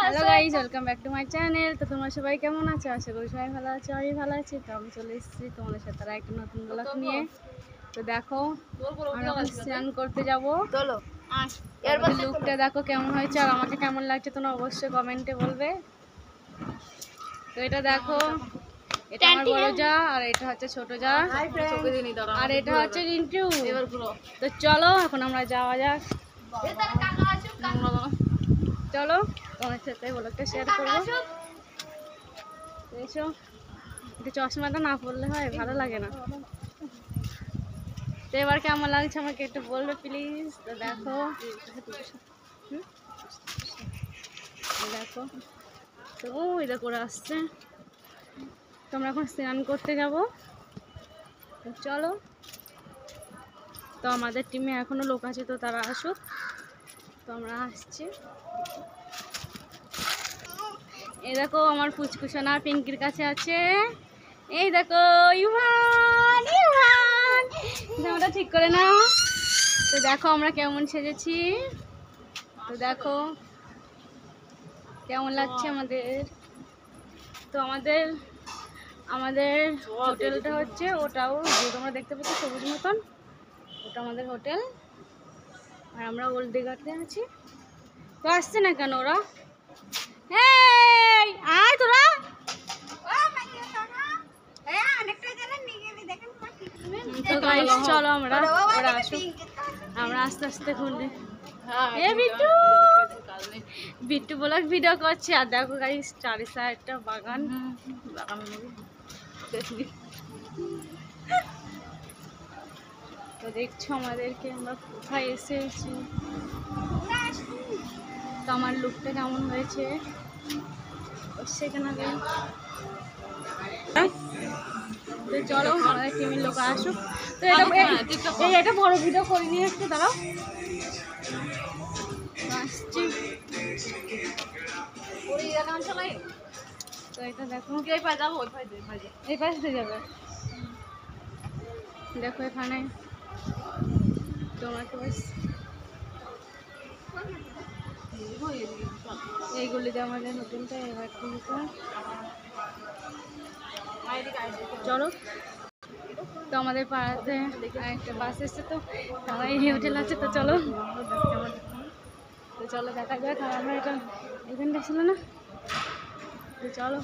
Hello guys, welcome back to my channel. তো তোমরা সবাই কেমন আছো? আশা করি সবাই ভালো আছো। আমি ভালো আছি। তো আমি চলে এসেছি তোমাদের সাথে আর একটা নতুন ব্লগ নিয়ে। তো দেখো, আমরা এখন স্নান করতে যাবো। আমাদের লুকটা দেখো কেমন হয়েছে আর আমাকে কেমন লাগছে তোমরা অবশ্যই কমেন্টে বলবে। তো এটা দেখো, এটা আমার বড় যা আর এটা হচ্ছে ছোট যা আর এটা হচ্ছে রিন্টু। তো চলো এখন আমরা যাওয়া যাক। চলো তোমার সাথে ব্লগটা শেয়ার করবো। এসো, একটু চশমাটা না পড়লে হয়, ভালো লাগে না। তো এবার কেমন লাগছে আমাকে একটু বলবে প্লিজ। তো দেখো দেখো, তো এটা করে আসছে। তোমরা এখন স্নান করতে যাবো। চলো, তো আমাদের টিমে এখনো লোক আছে, তো তারা আসুক। তো আমরা আসছি। এই দেখো আমার পুচকুসোনা পিঙ্কির কাছে আছে। এই দেখো ইউহান, ইউহান জামাটা ঠিক করে নাও। তো দেখো আমরা কেমন সেজেছি। তো দেখো কেমন লাগছে আমাদের। তো আমাদের হোটেলটা হচ্ছে ওটাও যে তোমরা দেখতে পাচ্ছ সবুজ মতন, ওটা আমাদের হোটেল। আর আমরা ওল্ড দীঘাতে আছি। তো আসছে না কেন ওরা? এই আয় তোরা, তো গাইস চলো আমরা ওরা আসুক, আমরা আস্তে আস্তে ঘুরলে। এ বিট্টু, বিট্টু ব্লগ ভিডিও করছে। আর দেখো গাইস চারি সাইডটা বাগান। তো দেখছো আমাদেরকে আমরা কোথায় এসেছি। তো আমার লুকটা কেমন হয়েছে সেখানে। তো চলো আমাদের টিমের লোক আসুক। তো এটা বড় ভিডিও করে নিয়ে এসছে, দাঁড়াও আসছি। তো এটা দেখো এই পাশ দিয়ে যাবে। দেখো এখানে তোমাকে এইগুলিতে আমাদের হোটেলটা এবার চলো। তো আমাদের পাড়াতে একটা বাস এসছে, তো তারা এই হোটেল আছে। তো চলো, তো চলো দেখা যাক। আর আমরা এটা এখানটা ছিল না। তো চলো